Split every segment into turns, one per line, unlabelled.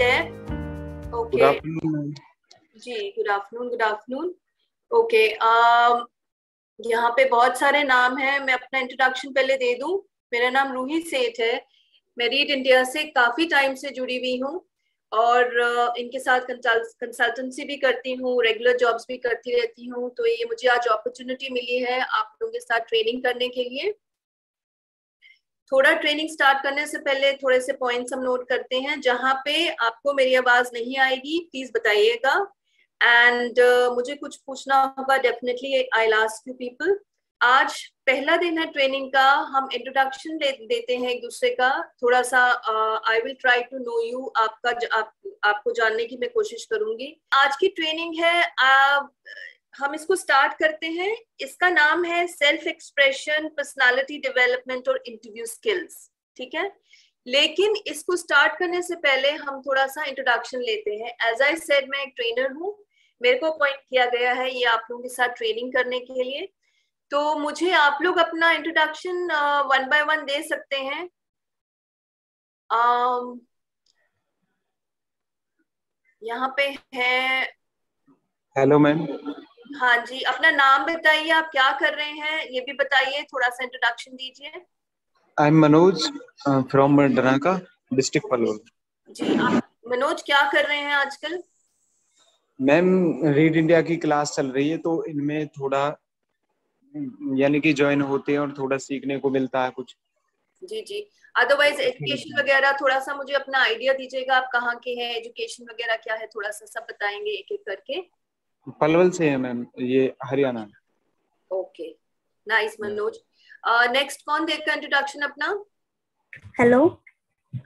there?
Good
Okay.
afternoon.
Ji, good afternoon. Okay. यहाँ पे बहुत सारे नाम हैं, मैं अपना इंट्रोडक्शन पहले दे दूं। मेरा नाम रूही सेठ है, मैं रीड इंडिया से काफी टाइम से जुड़ी हुई हूँ और इनके साथ कंसल्टेंसी भी करती हूँ, रेगुलर जॉब्स भी करती रहती हूँ। तो ये मुझे आज अपॉर्चुनिटी मिली है आप लोगों के साथ ट्रेनिंग करने के लिए। थोड़ा ट्रेनिंग स्टार्ट करने से पहले थोड़े से पॉइंट्स हम नोट करते हैं। जहां पे आपको मेरी आवाज नहीं आएगी प्लीज बताइएगा, एंड मुझे कुछ पूछना होगा definitely I will ask you people. आज पहला दिन है ट्रेनिंग का, हम इंट्रोडक्शन देते हैं एक दूसरे का। थोड़ा सा I will try to know you, आपको जानने की मैं कोशिश करूंगी। आज की ट्रेनिंग है, हम इसको स्टार्ट करते हैं। इसका नाम है सेल्फ एक्सप्रेशन, पर्सनालिटी डेवलपमेंट और इंटरव्यू स्किल्स, ठीक है। लेकिन इसको स्टार्ट करने से पहले हम थोड़ा सा इंट्रोडक्शन लेते हैं। एज आई सेड, मैं एक ट्रेनर हूँ, मेरे को अपॉइंट किया गया है ये आप लोगों के साथ ट्रेनिंग करने के लिए। तो मुझे आप लोग अपना इंट्रोडक्शन 1 by 1 दे सकते हैं। यहाँ पे है।
Hello ma'am.
हाँ जी, अपना नाम बताइए, आप क्या कर रहे हैं ये भी बताइए, थोड़ा सा इंट्रोडक्शन दीजिए।
I am Manoj from Daraka district Palwal.
जी, आप मनोज क्या कर रहे हैं आजकल?
मैम रीड इंडिया की क्लास चल रही है, तो इनमें थोड़ा यानी कि ज्वाइन होते हैं और थोड़ा सीखने को मिलता है कुछ।
जी जी। अदरवाइज एजुकेशन वगैरह थोड़ा सा मुझे अपना आइडिया दीजिएगा, आप कहाँ के हैं, एजुकेशन वगैरह क्या है, थोड़ा सा सब बताएंगे एक एक करके।
पलवल से है मैम, ये Haryana.
Okay, nice Manoj. Next कौन देगा इंट्रोडक्शन अपना?
हेलो।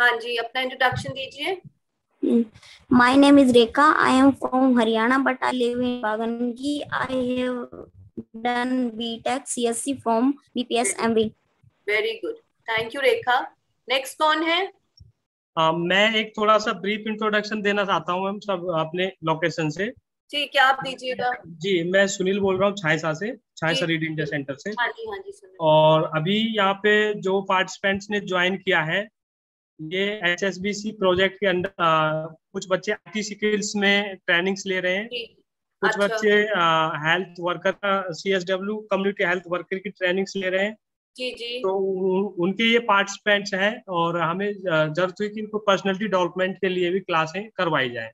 हाँ जी, अपना इंट्रोडक्शन दीजिए।
My name is Rekha. I am from Haryana, but I live in Bagangi. I have done BTech CSC from BPS MB.
Very good, thank you Rekha. Next कौन है?
मैं एक थोड़ा सा ब्रीफ इंट्रोडक्शन देना चाहता हूँ मैम, सब अपने लोकेशन से।
ठीक है, आप दीजिएगा।
जी, मैं सुनील बोल रहा हूँ छायसा से, छायसा रीड इंडिया सेंटर से।
हाँ जी सुनील।
और अभी यहाँ पे जो पार्टिसिपेंट्स ने ज्वाइन किया है, ये HSBC प्रोजेक्ट के अंदर कुछ बच्चे IT स्किल्स में ट्रेनिंग्स ले रहे हैं। कुछ
अच्छा।
बच्चे health worker CSW community health worker की ट्रेनिंग्स ले रहे हैं।
जी जी।
तो उनके ये पार्टिसिपेंट्स हैं और हमें जरूरत हुई कि इनको पर्सनैलिटी डेवलपमेंट के लिए भी क्लासें करवाई जाए।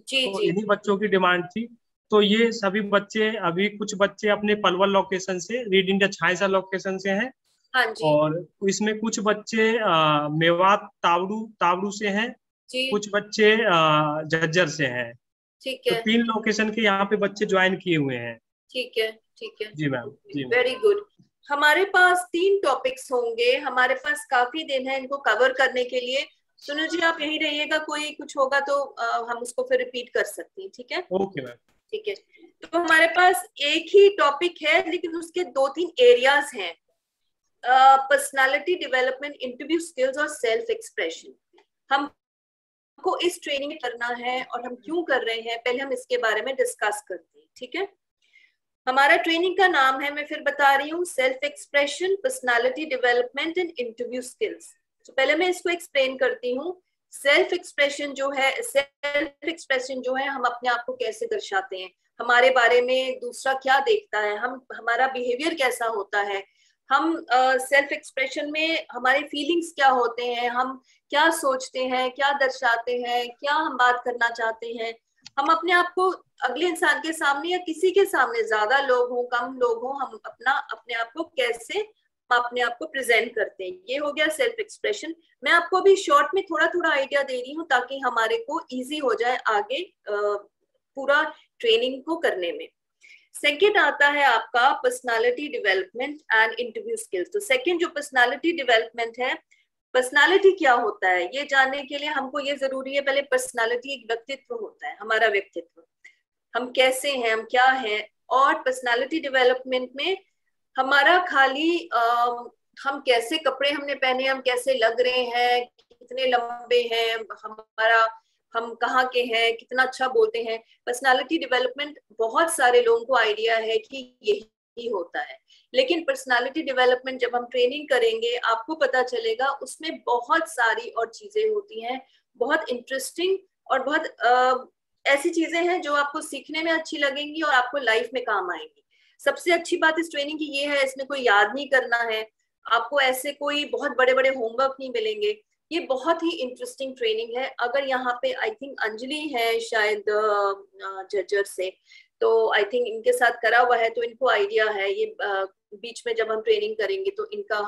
जी
तो
जी।
इन्हीं बच्चों की डिमांड थी। तो ये सभी बच्चे, अभी कुछ बच्चे अपने पलवल लोकेशन से, रीड इंडिया छायसा लोकेशन से हैं।
हाँ जी।
और इसमें कुछ बच्चे मेवात तावड़ू से हैं, कुछ बच्चे झज्जर से हैं।
ठीक
तो
है।
3 लोकेशन के यहाँ पे बच्चे ज्वाइन किए हुए हैं।
ठीक है ठीक है।
जी मैम। जी
वेरी गुड। हमारे पास 3 टॉपिक्स होंगे, हमारे पास काफी दिन है इनको कवर करने के लिए। सुनील जी आप यही रहिएगा, कोई कुछ होगा तो हम उसको फिर रिपीट कर सकते हैं, ठीक है?
Okay ma'am.
ठीक है। तो हमारे पास एक ही टॉपिक है लेकिन उसके 2-3 एरियाज हैं, पर्सनालिटी डेवलपमेंट, इंटरव्यू स्किल्स और सेल्फ एक्सप्रेशन। हमको इस ट्रेनिंग करना है और हम क्यों कर रहे हैं, पहले हम इसके बारे में डिस्कस करते हैं, ठीक है? हमारा ट्रेनिंग का नाम है, मैं फिर बता रही हूँ, self expression, personality development and interview skills. तो पहले मैं इसको एक्सप्लेन करती हूँ। सेल्फ एक्सप्रेशन जो है हम अपने आप को कैसे दर्शाते हैं, हमारे बारे में दूसरा क्या देखता है, हमारा बिहेवियर कैसा होता है, हम सेल्फ एक्सप्रेशन में हमारे फीलिंग्स क्या होते हैं, हम क्या सोचते हैं, क्या दर्शाते हैं, क्या हम बात करना चाहते हैं, हम अपने आप को अगले इंसान के सामने या किसी के सामने, ज्यादा लोग हों कम लोग हों, हम अपने आप को कैसे अपने आप को प्रेजेंट करते हैं। ये हो गया सेल्फ एक्सप्रेशन। मैं आपको अभी शॉर्ट में थोड़ा थोड़ा आइडिया दे रही हूँ ताकि हमारे को इजी हो जाए आगे पूरा ट्रेनिंग को करने में। सेकेंड आता है आपका personality development and interview skills. तो सेकेंड जो पर्सनालिटी डेवलपमेंट है, पर्सनालिटी क्या होता है ये जानने के लिए हमको ये जरूरी है, पहले पर्सनालिटी एक व्यक्तित्व होता है, हमारा व्यक्तित्व, हम कैसे हैं, हम क्या हैं। और पर्सनालिटी डेवलपमेंट में हमारा खाली हम कैसे कपड़े हमने पहने, हम कैसे लग रहे हैं, कितने लंबे हैं, हम कहाँ के हैं, कितना अच्छा बोलते हैं। पर्सनालिटी डेवलपमेंट बहुत सारे लोगों को आइडिया है कि यही होता है, लेकिन पर्सनालिटी डेवलपमेंट जब हम ट्रेनिंग करेंगे आपको पता चलेगा उसमें बहुत सारी और चीजें होती हैं, बहुत इंटरेस्टिंग और बहुत ऐसी चीजें हैं जो आपको सीखने में अच्छी लगेंगी और आपको लाइफ में काम आएंगी। सबसे अच्छी बात इस ट्रेनिंग की ये है, इसमें कोई याद नहीं करना है आपको, ऐसे कोई बहुत बड़े बड़े होमवर्क नहीं मिलेंगे। ये बहुत ही इंटरेस्टिंग ट्रेनिंग है। अगर यहाँ पे आई थिंक अंजलि है शायद जजर से, तो आई थिंक इनके साथ करा हुआ है, तो इनको आइडिया है। ये बीच में जब हम ट्रेनिंग करेंगे तो इनका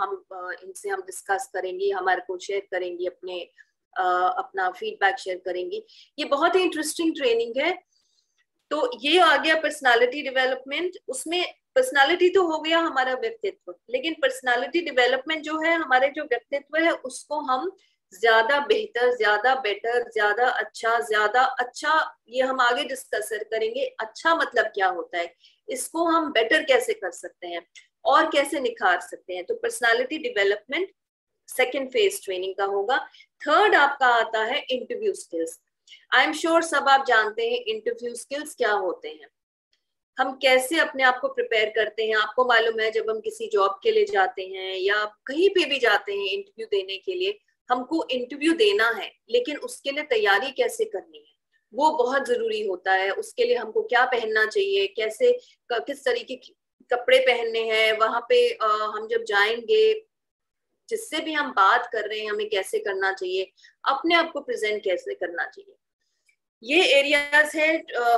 इनसे हम डिस्कस करेंगे, हमारे को शेयर करेंगी, अपना फीडबैक शेयर करेंगी। ये बहुत ही इंटरेस्टिंग ट्रेनिंग है। तो ये आ गया पर्सनालिटी डेवलपमेंट। उसमें पर्सनालिटी तो हो गया हमारा व्यक्तित्व, लेकिन पर्सनालिटी डेवलपमेंट जो है, हमारे जो व्यक्तित्व है उसको हम ज्यादा बेहतर, ज्यादा बेटर, ज्यादा अच्छा, ये हम आगे डिस्कस करेंगे। अच्छा मतलब क्या होता है, इसको हम बेटर कैसे कर सकते हैं और कैसे निखार सकते हैं। तो personality development second phase training का होगा। थर्ड आपका आता है interview skills. I am sure सब आप जानते हैं इंटरव्यू स्किल्स क्या होते हैं, हम कैसे अपने आप को प्रिपेयर करते हैं। आपको मालूम है जब हम किसी जॉब के लिए जाते हैं या कहीं पे भी जाते हैं इंटरव्यू देने के लिए, हमको इंटरव्यू देना है, लेकिन उसके लिए तैयारी कैसे करनी है वो बहुत जरूरी होता है। उसके लिए हमको क्या पहनना चाहिए, कैसे किस तरीके के कपड़े पहनने हैं, वहां पे हम जब जाएंगे जिससे भी हम बात कर रहे हैं हमें कैसे करना चाहिए, अपने आप को प्रेजेंट कैसे करना चाहिए। ये एरियाज है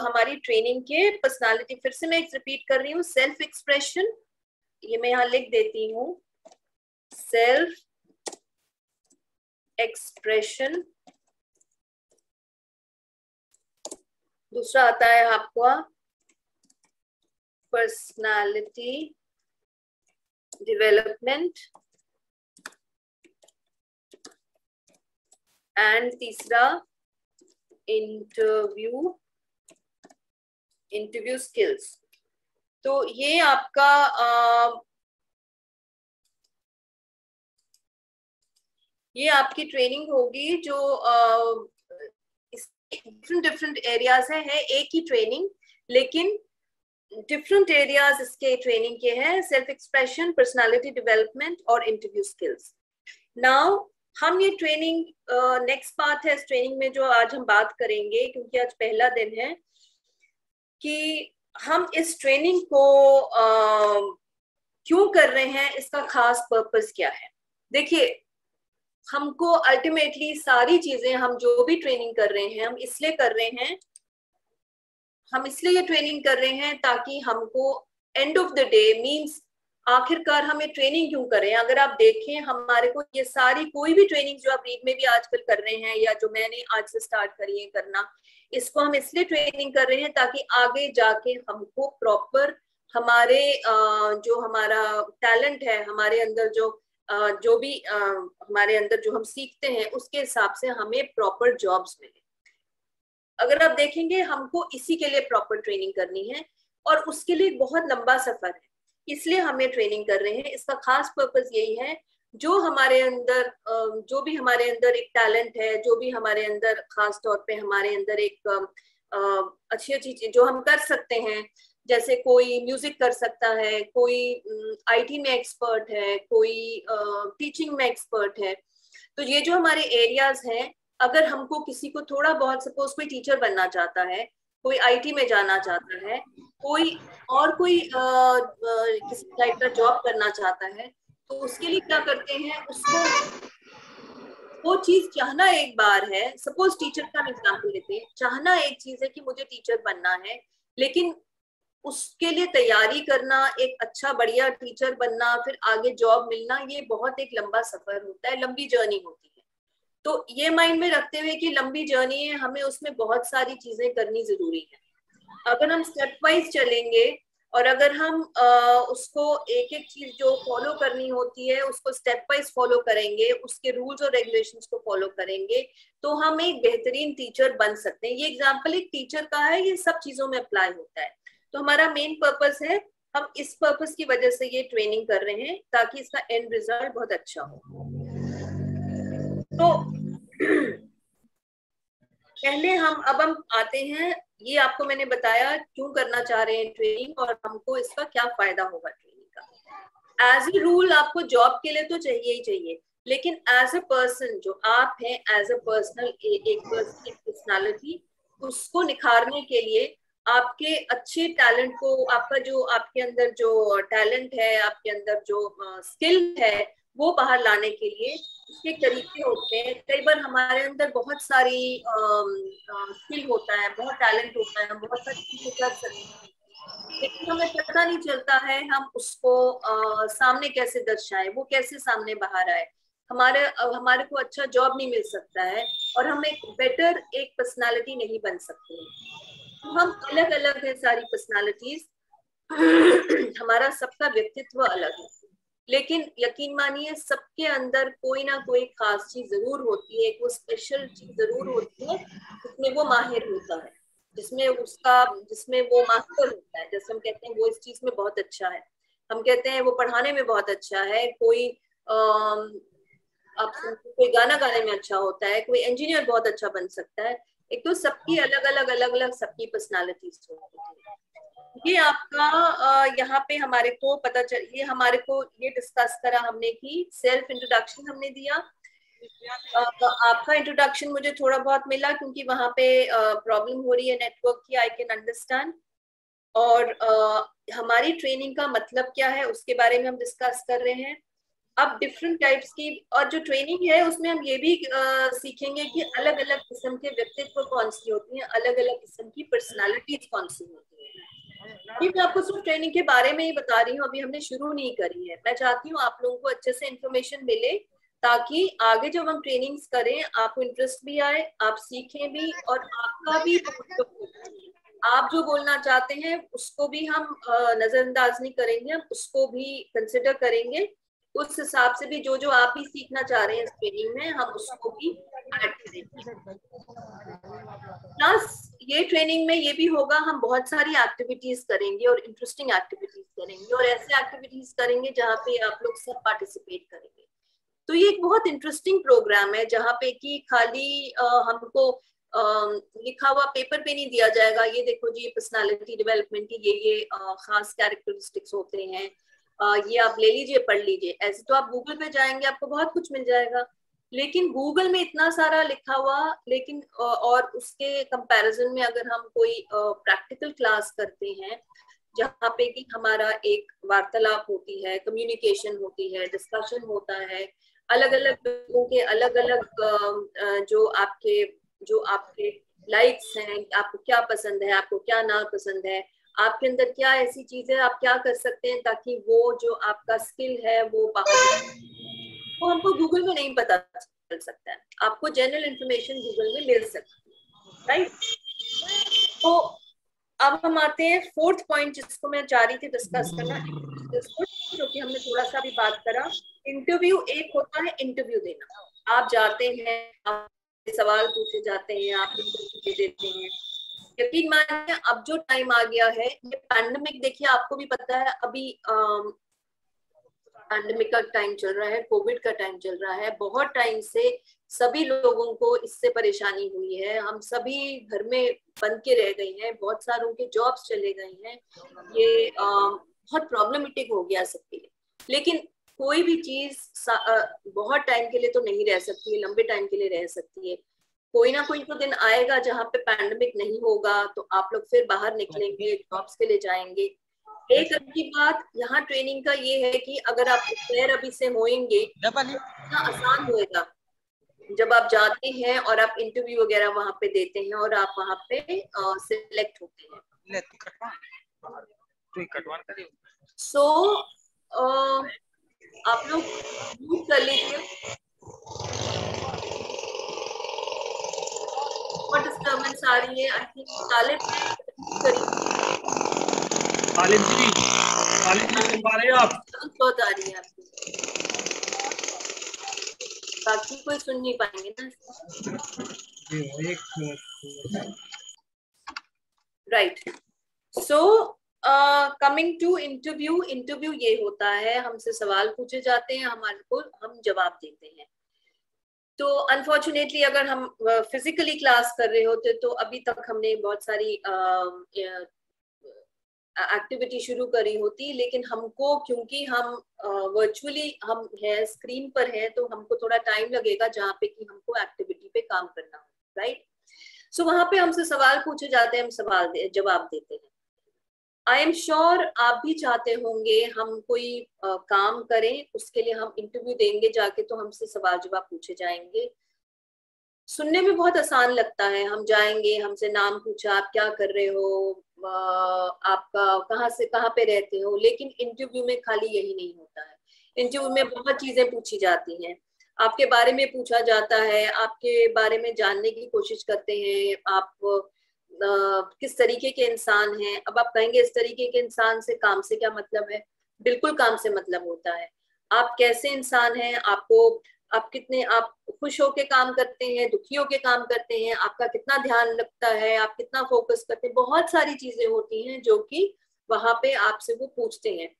हमारी ट्रेनिंग के। पर्सनालिटी फिर से मैं रिपीट कर रही हूँ, सेल्फ एक्सप्रेशन, ये मैं यहाँ लिख देती हूँ, सेल्फ एक्सप्रेशन। दूसरा आता है आपका पर्सनालिटी डेवलपमेंट, एंड तीसरा इंटरव्यू स्किल्स। तो ये आपका ये आपकी ट्रेनिंग होगी जो डिफरेंट एरियाज है एक ही ट्रेनिंग, लेकिन डिफरेंट एरियाज इसके ट्रेनिंग के हैं, सेल्फ एक्सप्रेशन, पर्सनालिटी डेवलपमेंट और इंटरव्यू स्किल्स। नाउ हम ये ट्रेनिंग नेक्स्ट पार्ट है इस ट्रेनिंग में जो आज हम बात करेंगे, क्योंकि आज पहला दिन है, कि हम इस ट्रेनिंग को क्यों कर रहे हैं, इसका खास पर्पस क्या है। देखिए, हमको अल्टीमेटली सारी चीजें, हम जो भी ट्रेनिंग कर रहे हैं हम इसलिए कर रहे हैं, हम इसलिए ये ट्रेनिंग कर रहे हैं ताकि हमको end of the day means आखिरकार हमें ट्रेनिंग क्यों करें। अगर आप देखें हमारे को ये सारी कोई भी ट्रेनिंग जो आप रीड में भी आजकल कर रहे हैं या जो मैंने आज से स्टार्ट करी है करना, इसको हम इसलिए ट्रेनिंग कर रहे हैं ताकि आगे जाके हमको प्रॉपर हमारे जो हमारा टैलेंट है, हमारे अंदर जो भी हमारे अंदर जो हम सीखते हैं उसके हिसाब से हमें प्रॉपर जॉब्स मिले। अगर आप देखेंगे हमको इसी के लिए प्रॉपर ट्रेनिंग करनी है और उसके लिए बहुत लंबा सफर है, इसलिए हमें ट्रेनिंग कर रहे हैं। इसका खास पर्पस यही है, जो हमारे अंदर जो भी हमारे अंदर एक टैलेंट है, जो भी हमारे अंदर खास तौर पे हमारे अंदर एक अच्छी चीज जो हम कर सकते हैं, जैसे कोई म्यूजिक कर सकता है, कोई आईटी में एक्सपर्ट है, कोई टीचिंग में एक्सपर्ट है। तो ये जो हमारे एरियाज हैं, अगर हमको किसी को थोड़ा बहुत, सपोज कोई टीचर बनना चाहता है, कोई आईटी में जाना चाहता है, कोई किसी टाइप का जॉब करना चाहता है, तो उसके लिए क्या करते हैं, उसको वो चीज चाहना एक बार है। सपोज टीचर का एग्जाम्पल लेते हैं, चाहना एक चीज है कि मुझे टीचर बनना है, लेकिन उसके लिए तैयारी करना, एक अच्छा बढ़िया टीचर बनना, फिर आगे जॉब मिलना, ये बहुत एक लंबा सफर होता है, लंबी जर्नी होती है। तो ये माइंड में रखते हुए कि लंबी जर्नी है, हमें उसमें बहुत सारी चीजें करनी जरूरी है। अगर हम स्टेप वाइज चलेंगे और अगर हम उसको एक एक चीज जो फॉलो करनी होती है उसको स्टेप वाइज फॉलो करेंगे, उसके रूल्स और रेगुलेशंस को फॉलो करेंगे, तो हम एक बेहतरीन टीचर बन सकते हैं। ये एग्जांपल एक टीचर का है, ये सब चीजों में अप्लाई होता है। तो हमारा मेन पर्पस है, हम इस पर्पस की वजह से ये ट्रेनिंग कर रहे हैं ताकि इसका एंड रिजल्ट बहुत अच्छा हो। तो पहले अब हम आते हैं, ये आपको मैंने बताया क्यों करना चाह रहे हैं ट्रेनिंग और हमको इसका क्या फायदा होगा ट्रेनिंग का। एज ए रूल आपको जॉब के लिए तो चाहिए ही चाहिए, लेकिन एज अ पर्सन जो आप हैं, एज अ पर्सनल एक पर्सनालिटी, उसको निखारने के लिए आपके अच्छे टैलेंट को, आपका जो आपके अंदर जो टैलेंट है, आपके अंदर जो स्किल है, वो बाहर लाने के लिए उसके तरीके होते हैं। कई बार हमारे अंदर बहुत सारी स्किल होता है, बहुत टैलेंट होता है, हम बहुत सारी चीजें कर सकते हैं, लेकिन हमें पता नहीं चलता है हम उसको सामने कैसे दर्शाएं, वो कैसे सामने बाहर आए। हमारे को अच्छा जॉब नहीं मिल सकता है और हम एक बेटर एक पर्सनालिटी नहीं बन सकते हैं। तो हम अलग अलग है सारी पर्सनालिटीज, हमारा सबका व्यक्तित्व अलग है, लेकिन यकीन मानिए सबके अंदर कोई ना कोई खास चीज जरूर होती है, वो स्पेशल चीज जरूर होती है जिसमें वो माहिर होता है, जिसमें वो मास्टर होता है। जैसे हम कहते हैं वो इस चीज में बहुत अच्छा है, हम कहते हैं वो पढ़ाने में बहुत अच्छा है, कोई कोई गाना गाने में अच्छा होता है, कोई इंजीनियर बहुत अच्छा बन सकता है। एक तो सबकी अलग अलग सबकी पर्सनालिटीज होती है। ये आपका यहाँ पे हमारे को पता चल, ये डिस्कस करा हमने कि सेल्फ इंट्रोडक्शन हमने दिया। आपका इंट्रोडक्शन मुझे थोड़ा बहुत मिला क्योंकि वहां पे प्रॉब्लम हो रही है नेटवर्क की, आई कैन अंडरस्टैंड। और हमारी ट्रेनिंग का मतलब क्या है उसके बारे में हम डिस्कस कर रहे हैं। अब डिफरेंट टाइप्स की और जो ट्रेनिंग है उसमें हम ये भी सीखेंगे कि अलग अलग किस्म के व्यक्तित्व कौन सी होती हैं, अलग अलग किस्म की पर्सनालिटीज कौन सी होती हैं। ये मैं आपको सिर्फ ट्रेनिंग के बारे में ही बता रही हूँ, अभी हमने शुरू नहीं करी है। मैं चाहती हूँ आप लोगों को अच्छे से इंफॉर्मेशन मिले ताकि आगे जब हम ट्रेनिंग्स करें आपको इंटरेस्ट भी आए, आप सीखें भी, और आपका भी आप जो बोलना चाहते हैं उसको भी हम नजरअंदाज नहीं करेंगे, हम उसको भी कंसिडर करेंगे। उस हिसाब से भी जो जो आप भी सीखना चाह रहे हैं इस ट्रेनिंग में हम उसको भी ऐड करेंगे। प्लस ये ट्रेनिंग में ये भी होगा, हम बहुत सारी एक्टिविटीज करेंगे और इंटरेस्टिंग एक्टिविटीज करेंगे और ऐसे एक्टिविटीज करेंगे जहाँ पे आप लोग सब पार्टिसिपेट करेंगे। तो ये एक बहुत इंटरेस्टिंग प्रोग्राम है जहाँ पे कि खाली हमको लिखा हुआ पेपर पे नहीं दिया जाएगा, ये देखो जी पर्सनालिटी डेवलपमेंट की ये खास कैरेक्टरिस्टिक्स होते हैं, ये आप ले लीजिए पढ़ लीजिए। ऐसे तो आप गूगल पे जाएंगे आपको बहुत कुछ मिल जाएगा, लेकिन गूगल में इतना सारा लिखा हुआ, लेकिन और उसके कंपैरिजन में अगर हम कोई प्रैक्टिकल क्लास करते हैं जहाँ पे कि हमारा एक वार्तालाप होती है, कम्युनिकेशन होती है, डिस्कशन होता है, अलग अलग लोगों के अलग अलग जो आपके लाइक्स हैं, आपको क्या पसंद है, आपको क्या ना पसंद है, आपके अंदर क्या ऐसी चीज है, आप क्या कर सकते हैं ताकि वो जो आपका स्किल है वो बाहर, वो हमको गूगल में नहीं पता चल सकता है, आपको जनरल इंफॉर्मेशन गूगल में मिल सकती है, राइट। तो अब हम आते हैं फोर्थ पॉइंट जिसको मैं चाह रही थी डिस्कस करना, जो कि हमने थोड़ा सा भी बात करा। इंटरव्यू एक होता है इंटरव्यू देना, आप जाते हैं, आप सवाल पूछे जाते हैं, आप इंटरव्यू दे देते हैं। यकीन मानिए अब जो टाइम आ गया है, ये पैंडेमिक, देखिए आपको भी पता है अभी पैंडेमिक का टाइम चल रहा है, कोविड का टाइम चल रहा है, बहुत टाइम से सभी लोगों को इससे परेशानी हुई है, हम सभी घर में बंद के रह गए हैं, बहुत सारों के जॉब्स चले गए हैं, ये बहुत प्रॉब्लमेटिक हो गया सबके लिए। लेकिन कोई भी चीज बहुत टाइम के लिए तो नहीं रह सकती है, लंबे टाइम के लिए रह सकती है। कोई ना कोई तो दिन आएगा जहाँ पे पैंडेमिक नहीं होगा, तो आप लोग फिर बाहर निकलेंगे, जॉब्स के लिए जाएंगे। एक अच्छी बात यहाँ ट्रेनिंग का ये है कि अगर आप प्रिपेयर अभी से होंगे, इतना आसान होएगा जब आप जाते हैं और आप इंटरव्यू वगैरह वहां पे देते हैं और आप वहां पे सिलेक्ट होते हैं। सो आप लोग यूज कर लीजिए। बहुत डिस्टर्बेंस आ रही है, आई थिंक तालिब
सुन पा रहे हो आप?
बहुत आ रही है आपकी, बाकी कोई सुन नहीं पाएंगे ना। Right, so coming to interview, interview ये होता है हमसे सवाल पूछे जाते हैं, हम जवाब देते हैं। तो अनफॉर्चुनेटली अगर हम फिजिकली क्लास कर रहे होते तो अभी तक हमने बहुत सारी एक्टिविटी शुरू करी होती, लेकिन हमको क्योंकि हम वर्चुअली हम है, स्क्रीन पर है, तो हमको थोड़ा टाइम लगेगा जहाँ पे कि हमको एक्टिविटी पे काम करना हो, राइट। सो वहां पे हमसे सवाल पूछे जाते हैं, हम जवाब देते हैं। आई एम श्योर आप भी चाहते होंगे हम कोई काम करें, उसके लिए हम इंटरव्यू देंगे जाके, तो हमसे सवाल जवाब पूछे जाएंगे। सुनने में बहुत आसान लगता है, हम जाएंगे, हमसे नाम पूछा, आप क्या कर रहे हो, आपका कहाँ पे रहते हो, लेकिन इंटरव्यू में खाली यही नहीं होता है। इंटरव्यू में बहुत चीजें पूछी जाती हैं, आपके बारे में पूछा जाता है, आपके बारे में जानने की कोशिश करते हैं, आप किस तरीके के इंसान हैं। अब आप कहेंगे इस तरीके के इंसान से काम से क्या मतलब है? बिल्कुल काम से मतलब होता है। आप कैसे इंसान हैं, आप कितने आप खुश होके काम करते हैं, दुखी होके काम करते हैं, आपका कितना ध्यान लगता है, आप कितना फोकस करते हैं, बहुत सारी चीजें होती हैं जो कि वहां पे आपसे वो पूछते हैं।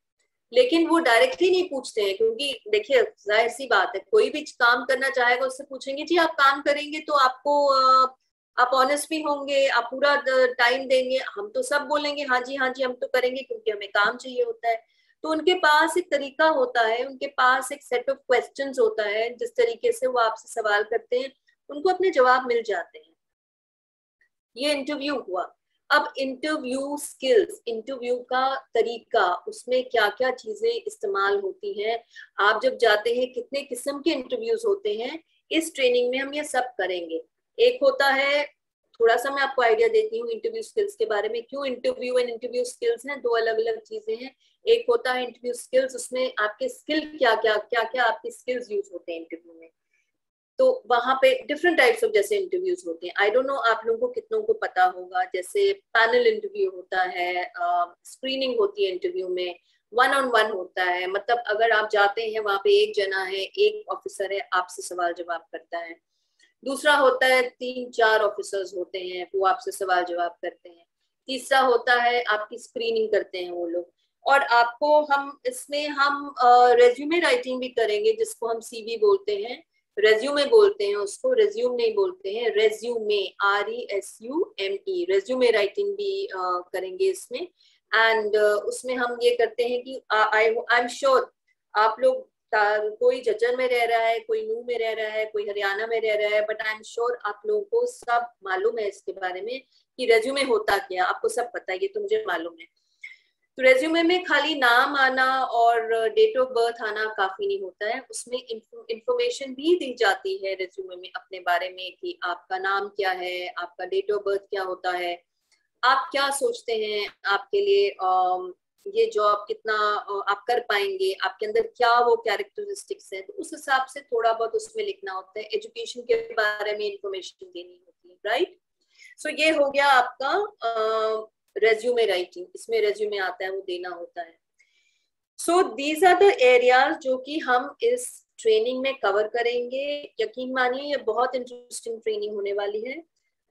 लेकिन वो डायरेक्टली नहीं पूछते हैं, क्योंकि देखिए जाहिर सी बात है, कोई भी काम करना चाहेगा उससे पूछेंगे जी आप काम करेंगे तो आपको आप ऑनेस्ट भी होंगे, आप पूरा टाइम देंगे। हम तो सब बोलेंगे हाँ जी हम तो करेंगे, क्योंकि हमें काम चाहिए होता है। तो उनके पास एक तरीका होता है, उनके पास एक सेट ऑफ क्वेश्चंस होता है, जिस तरीके से वो आपसे सवाल करते हैं उनको अपने जवाब मिल जाते हैं। ये इंटरव्यू हुआ। अब इंटरव्यू स्किल्स, इंटरव्यू का तरीका, उसमें क्या क्या चीजें इस्तेमाल होती हैं, आप जब जाते हैं कितने किस्म के इंटरव्यूज होते हैं, इस ट्रेनिंग में हम ये सब करेंगे। एक होता है, थोड़ा सा मैं आपको आइडिया देती हूँ इंटरव्यू स्किल्स के बारे में, क्यों इंटरव्यू एंड इंटरव्यू स्किल्स हैं, दो अलग अलग चीजें हैं। एक होता है इंटरव्यू स्किल्स, उसमें आपके स्किल क्या क्या आपके स्किल्स यूज होते हैं इंटरव्यू में। तो वहां पे डिफरेंट टाइप्स ऑफ जैसे इंटरव्यूज होते हैं, आई डोंट नो आप लोगों को कितनों को पता होगा, जैसे पैनल इंटरव्यू होता है, स्क्रीनिंग होती है इंटरव्यू में, 1-on-1 होता है, मतलब अगर आप जाते हैं वहां पे एक जना है, एक ऑफिसर है, आपसे सवाल जवाब करता है। दूसरा होता है 3-4 ऑफिसर्स होते हैं, वो आपसे सवाल जवाब करते हैं। तीसरा होता है आपकी स्क्रीनिंग करते हैं वो लोग, और आपको हम इसमें हम रेज्यूमे राइटिंग भी करेंगे, जिसको हम सीवी बोलते हैं, रेज्यूमे बोलते हैं उसको, रेज्यूम नहीं बोलते हैं, रेज्यूमे, RESUME, रेज्यूमे राइटिंग भी करेंगे इसमें। एंड उसमें हम ये करते हैं कि आई एम श्योर आप लोग, कोई झज्जर में रह रहा है, कोई नूह में रह रहा है, कोई हरियाणा में रह रहा है, बट आई एम श्योर आप लोगों को सब मालूम है इसके बारे में कि रेज्यूमे होता क्या, आपको सब पता है, ये तो मुझे मालूम है। तो रेज्यूमे में खाली नाम आना और डेट ऑफ बर्थ आना काफी नहीं होता है, उसमें इंफॉर्मेशन भी दी जाती है रेज्यूमे में अपने बारे में, कि आपका नाम क्या है, आपका डेट ऑफ बर्थ क्या होता है, आप क्या सोचते हैं आपके लिए ये जॉब कितना आप कर पाएंगे, आपके अंदर क्या वो कैरेक्टरिस्टिक्स हैं, तो उस हिसाब से थोड़ा बहुत उसमें लिखना होता है। एजुकेशन के बारे में इंफॉर्मेशन देनी होती है, राइट। सो ये हो गया आपका रेज्यूमे राइटिंग, इसमें रेज्यूमे आता है वो देना होता है। So these are the areas जो कि हम इस ट्रेनिंग में कवर करेंगे। यकीन मानिए ये बहुत इंटरेस्टिंग ट्रेनिंग होने वाली है,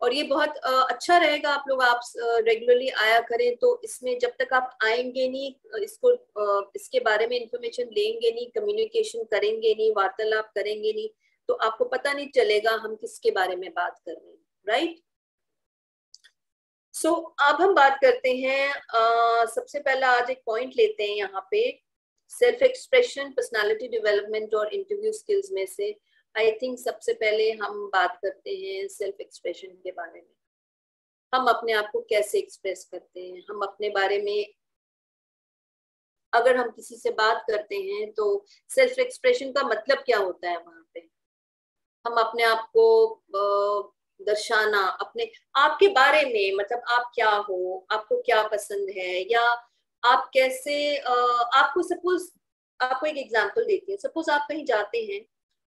और ये बहुत अच्छा रहेगा, आप लोग आप रेगुलरली आया करें। तो इसमें जब तक आप आएंगे नहीं, इसके बारे में इंफॉर्मेशन लेंगे नहीं, कम्युनिकेशन करेंगे नहीं, वार्तालाप करेंगे नहीं, तो आपको पता नहीं चलेगा हम किसके बारे में बात कर रहे हैं, राइट। सो अब हम बात करते हैं, सबसे पहला आज एक पॉइंट लेते हैं यहाँ पे, सेल्फ एक्सप्रेशन, पर्सनालिटी डेवलपमेंट और इंटरव्यू स्किल्स में से आई थिंक सबसे पहले हम बात करते हैं सेल्फ एक्सप्रेशन के बारे में। हम अपने आप को कैसे एक्सप्रेस करते हैं, हम अपने बारे में अगर हम किसी से बात करते हैं तो सेल्फ एक्सप्रेशन का मतलब क्या होता है वहां पे, हम अपने आप को दर्शाना, अपने आपके बारे में, मतलब आप क्या हो, आपको क्या पसंद है, या आप कैसे आपको सपोज आपको एक एग्जांपल देती हूँ। सपोज आप कहीं जाते हैं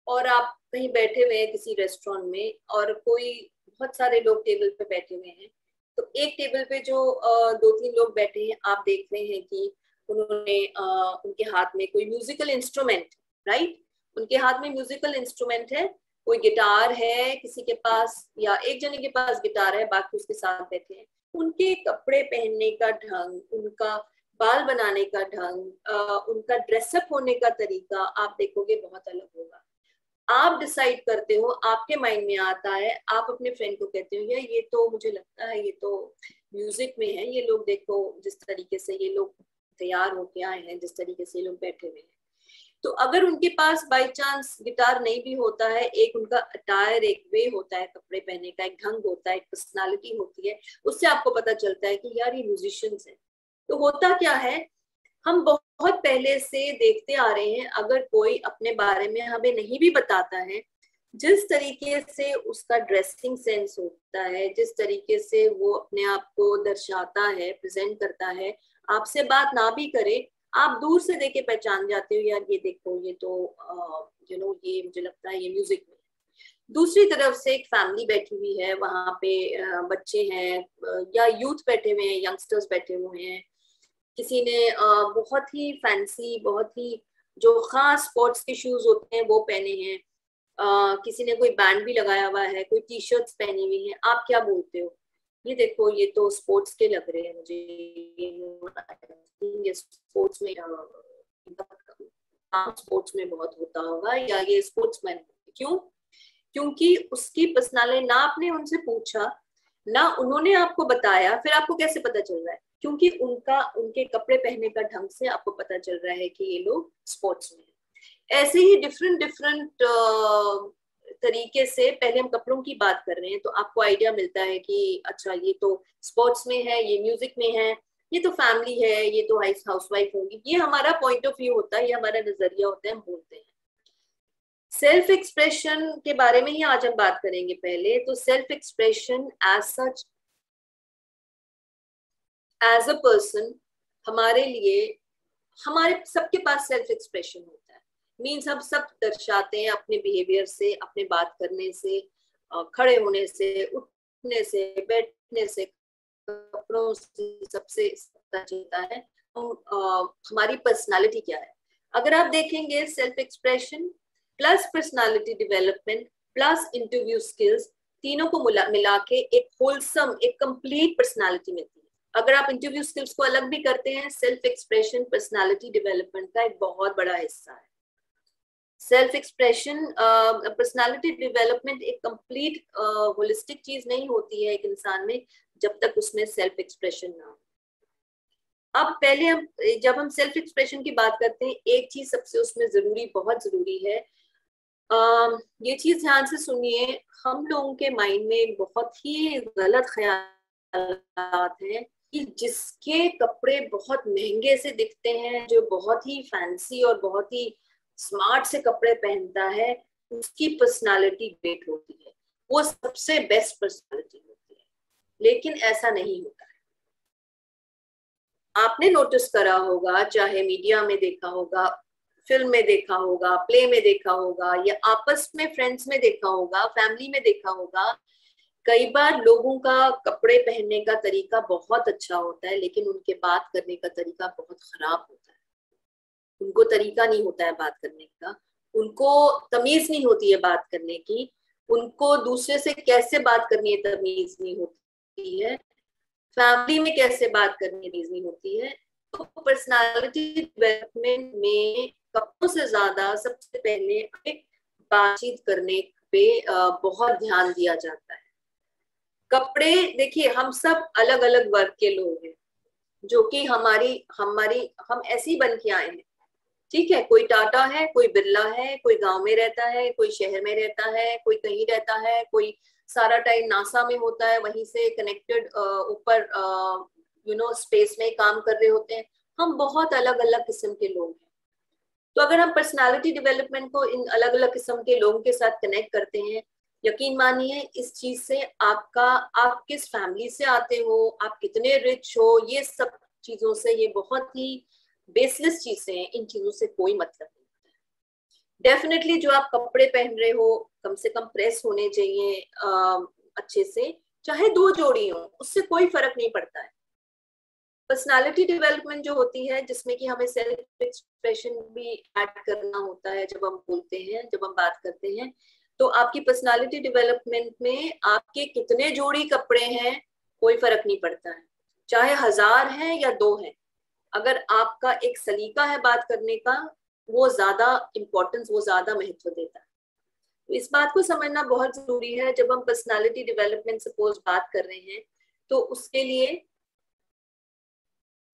और आप कहीं बैठे हुए हैं किसी रेस्टोरेंट में, और कोई बहुत सारे लोग टेबल पे बैठे हुए हैं, तो एक टेबल पे जो 2-3 लोग बैठे हैं, आप देख रहे हैं कि उन्होंने उनके हाथ में कोई म्यूजिकल इंस्ट्रूमेंट, राइट, उनके हाथ में म्यूजिकल इंस्ट्रूमेंट है, कोई गिटार है किसी के पास, या एक जने के पास गिटार है, बाकी उसके साथ बैठे हैं। उनके कपड़े पहनने का ढंग, उनका बाल बनाने का ढंग, उनका ड्रेसअप होने का तरीका आप देखोगे बहुत अलग होगा। आप डिसाइड करते हो, आपके माइंड में आता है, आप अपने फ्रेंड को कहते हो यार ये तो मुझे लगता है ये तो म्यूजिक में है, ये लोग देखो जिस तरीके से ये लोग तैयार होके आए हैं, जिस तरीके से ये लोग बैठे हुए हैं। तो अगर उनके पास बाय चांस गिटार नहीं भी होता है, एक उनका अटायर, एक वे होता है कपड़े पहनने का, एक ढंग होता है, एक पर्सनालिटी होती है, उससे आपको पता चलता है कि यार ये म्यूजिशियंस हैं। तो होता क्या है, हम बहुत पहले से देखते आ रहे हैं, अगर कोई अपने बारे में हमें नहीं भी बताता है, जिस तरीके से उसका ड्रेसिंग सेंस होता है, जिस तरीके से वो अपने आप को दर्शाता है, प्रेजेंट करता है, आपसे बात ना भी करे, आप दूर से देख के पहचान जाते हो यार ये देखो ये तो ये मुझे लगता है ये म्यूजिक में। दूसरी तरफ से एक फैमिली बैठी हुई है, वहां पे बच्चे हैं या यूथ बैठे हुए हैं, यंगस्टर्स बैठे हुए हैं, किसी ने बहुत ही फैंसी, बहुत ही जो खास स्पोर्ट्स के शूज होते हैं वो पहने हैं, किसी ने कोई बैंड भी लगाया हुआ है, कोई टी शर्ट्स पहनी हुई है। आप क्या बोलते हो, ये देखो ये तो स्पोर्ट्स के लग रहे हैं मुझे, ये स्पोर्ट्स में स्पोर्ट्स में बहुत होता होगा, या ये स्पोर्ट्समैन। क्यों? क्योंकि उसकी पर्सनालिटी, ना आपने उनसे पूछा, ना उन्होंने आपको बताया, फिर आपको कैसे पता चल रहा है? क्योंकि उनके कपड़े पहनने का ढंग से आपको पता चल रहा है कि ये लोग स्पोर्ट्स में हैं। ऐसे ही डिफरेंट तरीके से, पहले हम कपड़ों की बात कर रहे हैं तो आपको आइडिया मिलता है कि अच्छा ये तो स्पोर्ट्स में है, ये म्यूजिक में है, ये तो फैमिली है, ये तो हाउसवाइफ होगी। ये हमारा पॉइंट ऑफ व्यू होता है, ये हमारा नजरिया होता है, हम बोलते हैं। सेल्फ एक्सप्रेशन के बारे में ही आज हम बात करेंगे। पहले तो self expression as such, as a person, हमारे लिए, हमारे सबके पास सेल्फ एक्सप्रेशन होता है। मीन्स हम सब दर्शाते हैं अपने बिहेवियर से, अपने बात करने से, खड़े होने से, उठने से, बैठने से, कपड़ों से, सबसे पता चलता है हमारी पर्सनालिटी क्या है। अगर आप देखेंगे self expression plus personality development plus interview skills, तीनों को मिला के एक होलसम, एक कंप्लीट पर्सनालिटी मिलती है। अगर आप इंटरव्यू स्किल्स को अलग भी करते हैं, सेल्फ एक्सप्रेशन पर्सनालिटी डेवलपमेंट का एक बहुत बड़ा हिस्सा है। सेल्फ एक्सप्रेशन, पर्सनालिटी डेवलपमेंट एक कंप्लीट होलिस्टिक चीज नहीं होती है एक इंसान में जब तक उसमें सेल्फ एक्सप्रेशन ना हो। अब पहले जब हम सेल्फ एक्सप्रेशन की बात करते हैं, एक चीज सबसे उसमें जरूरी, बहुत जरूरी है, ये चीज ध्यान से सुनिए, हम लोगों के माइंड में बहुत ही गलत ख्यालात हैं कि जिसके कपड़े बहुत महंगे से दिखते हैं, जो बहुत ही फैंसी और बहुत ही स्मार्ट से कपड़े पहनता है, उसकी पर्सनालिटी ग्रेट होती है, वो सबसे बेस्ट पर्सनालिटी होती है। लेकिन ऐसा नहीं होता है। आपने नोटिस करा होगा, चाहे मीडिया में देखा होगा, फिल्म में देखा होगा, प्ले में देखा होगा, या आपस में फ्रेंड्स में देखा होगा, फैमिली में देखा होगा, कई बार लोगों का कपड़े पहनने का तरीका बहुत अच्छा होता है, लेकिन उनके बात करने का तरीका बहुत खराब होता है। उनको तरीका नहीं होता है बात करने का, उनको तमीज नहीं होती है बात करने की, उनको दूसरे से कैसे बात करनी है तमीज नहीं होती है, फैमिली में कैसे बात करनी है तमीज नहीं होती है। तो पर्सनालिटी डेवलपमेंट में कपड़ों से ज्यादा सबसे पहले बातचीत करने पे बहुत ध्यान दिया जाता है। कपड़े देखिए, हम सब अलग अलग वर्ग के लोग हैं, जो कि हम ऐसे ही बन के आए हैं, ठीक है। कोई टाटा है, कोई बिरला है, कोई गांव में रहता है, कोई शहर में रहता है, कोई कहीं रहता है, कोई सारा टाइम नासा में होता है, वहीं से कनेक्टेड ऊपर स्पेस में काम कर रहे होते हैं। हम बहुत अलग अलग किस्म के लोग हैं। तो अगर हम पर्सनालिटी डेवलपमेंट को इन अलग अलग किस्म के लोगों के साथ कनेक्ट करते हैं, यकीन मानिए इस चीज से आप किस फैमिली से आते हो, आप कितने रिच हो, ये सब चीजों से, ये बहुत ही बेसलेस चीजें हैं, इन चीजों से कोई मतलब नहीं होता है। डेफिनेटली जो आप कपड़े पहन रहे हो कम से कम प्रेस होने चाहिए अच्छे से, चाहे 2 जोड़ी हो, उससे कोई फर्क नहीं पड़ता है। पर्सनालिटी डेवलपमेंट जो होती है, जिसमें कि हमें सेल्फ एक्सप्रेशन भी ऐड करना होता है, जब हम बोलते हैं, जब हम बात करते हैं, तो आपकी पर्सनालिटी डेवलपमेंट में आपके कितने जोड़ी कपड़े हैं कोई फर्क नहीं पड़ता है, चाहे 1000 हैं या 2 हैं। अगर आपका एक सलीका है बात करने का, वो ज्यादा इम्पोर्टेंस, वो ज्यादा महत्व देता है। तो इस बात को समझना बहुत जरूरी है। जब हम पर्सनालिटी डेवलपमेंट सपोज बात कर रहे हैं तो उसके लिए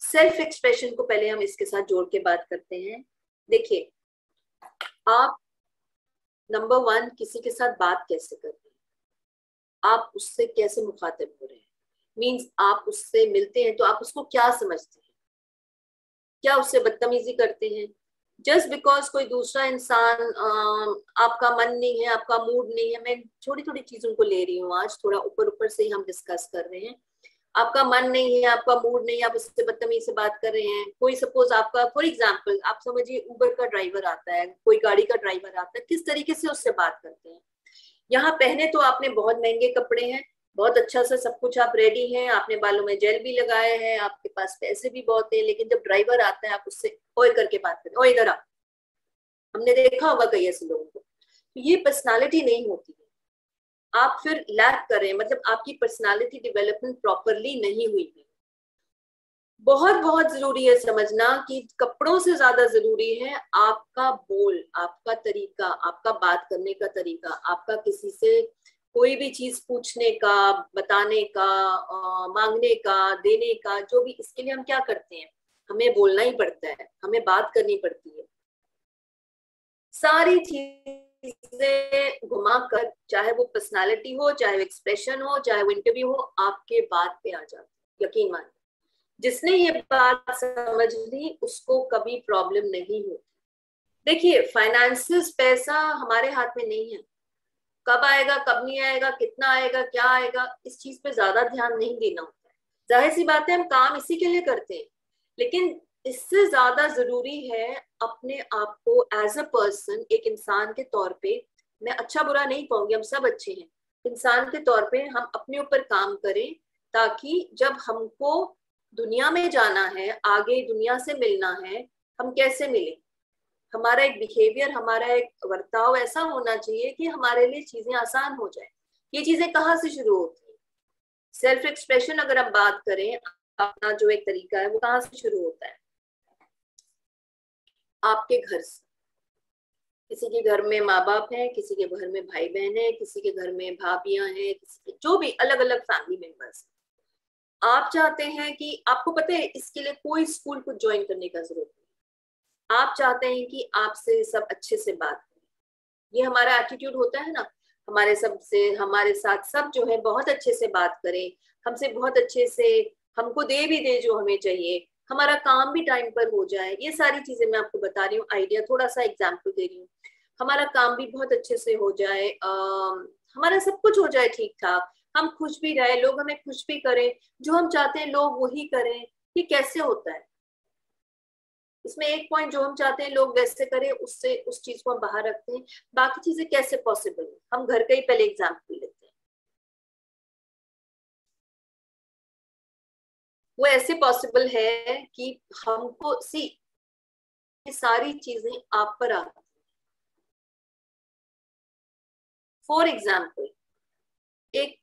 सेल्फ एक्सप्रेशन को पहले हम इसके साथ जोड़ के बात करते हैं। देखिए, आप नंबर 1 किसी के साथ बात कैसे कर रहे हैं, आप उससे कैसे मुखातिब हो रहे हैं, मीन्स आप उससे मिलते हैं तो आप उसको क्या समझते हैं, क्या उससे बदतमीजी करते हैं। जस्ट बिकॉज कोई दूसरा इंसान आपका मन नहीं है, आपका मूड नहीं है, मैं छोटी छोटी चीजों को ले रही हूँ आज, थोड़ा ऊपर ऊपर से ही हम डिस्कस कर रहे हैं। आपका मन नहीं है, आपका मूड नहीं है, आप उससे बदतमीजी से बात कर रहे हैं। कोई सपोज आपका, फॉर एग्जांपल आप समझिए उबर का ड्राइवर आता है, कोई गाड़ी का ड्राइवर आता है, किस तरीके से उससे बात करते हैं। यहाँ पहने तो आपने बहुत महंगे कपड़े हैं, बहुत अच्छा सा सब कुछ आप रेडी हैं, आपने बालों में जेल भी लगाए हैं, आपके पास पैसे भी बहुत है, लेकिन जब ड्राइवर आता है आप उससे ओए करके बात करते, ओ इधर आ। हमने देखा होगा कई ऐसे लोगों को। तो ये पर्सनालिटी नहीं होती है, आप फिर लैक कर रहे हैं, मतलब आपकी पर्सनालिटी डेवलपमेंट प्रॉपरली नहीं हुई है। बहुत बहुत जरूरी है समझना कि कपड़ों से ज्यादा जरूरी है आपका बोल, आपका तरीका, आपका बात करने का तरीका, आपका किसी से कोई भी चीज पूछने का, बताने का, मांगने का, देने का, जो भी। इसके लिए हम क्या करते हैं, हमें बोलना ही पड़ता है, हमें बात करनी पड़ती है। सारी चीजें घुमा कर, चाहे वो पर्सनालिटी हो, चाहे वो एक्सप्रेशन हो, चाहे वो इंटरव्यू हो, आपके बात पे आ जाती है। यकीन मानिए, जिसने ये बात समझ ली उसको कभी प्रॉब्लम नहीं होती। देखिए, फाइनेंसेस, पैसा हमारे हाथ में नहीं है, कब आएगा कब नहीं आएगा, कितना आएगा क्या आएगा, इस चीज पे ज्यादा ध्यान नहीं देना होता है। जाहिर सी बात है, हम काम इसी के लिए करते हैं, लेकिन इससे ज्यादा जरूरी है अपने आप को एज अ पर्सन, एक इंसान के तौर पे, मैं अच्छा बुरा नहीं कहूंगी, हम सब अच्छे हैं, इंसान के तौर पे हम अपने ऊपर काम करें, ताकि जब हमको दुनिया में जाना है, आगे दुनिया से मिलना है, हम कैसे मिले। हमारा एक बिहेवियर, हमारा एक वर्ताव ऐसा होना चाहिए कि हमारे लिए चीजें आसान हो जाए। ये चीजें कहाँ से शुरू होती है, सेल्फ एक्सप्रेशन अगर हम बात करें, अपना जो एक तरीका है वो कहाँ से शुरू होता है, आपके घर से। किसी के घर में माँ बाप है, किसी के घर में भाई बहन है, किसी के घर में भाभियां हैं, किसी के जो भी अलग अलग फैमिली मेंबर्स। आप चाहते हैं कि, आपको पता है इसके लिए कोई स्कूल को ज्वाइन करने का जरूरत नहीं, आप चाहते हैं कि आपसे सब अच्छे से बात करें। ये हमारा एटीट्यूड होता है ना, हमारे सबसे, हमारे साथ सब जो है बहुत अच्छे से बात करें, हमसे बहुत अच्छे से, हमको दे भी दे जो हमें चाहिए, हमारा काम भी टाइम पर हो जाए। ये सारी चीजें मैं आपको बता रही हूँ, आइडिया, थोड़ा सा एग्जाम्पल दे रही हूँ। हमारा काम भी बहुत अच्छे से हो जाए, हमारा सब कुछ हो जाए ठीक ठाक, हम खुश भी रहे, लोग हमें खुश भी करें, जो हम चाहते हैं लोग वही करें। ये कैसे होता है, इसमें एक पॉइंट, जो हम चाहते हैं लोग वैसे करें, उससे उस चीज को हम बाहर रखते हैं। बाकी चीजें कैसे पॉसिबल है, हम घर का ही पहले एग्जाम्पल लेते हैं। वो ऐसे पॉसिबल है कि हमको सारी चीजें आप पर आती हैं। फॉर एग्जाम्पल, एक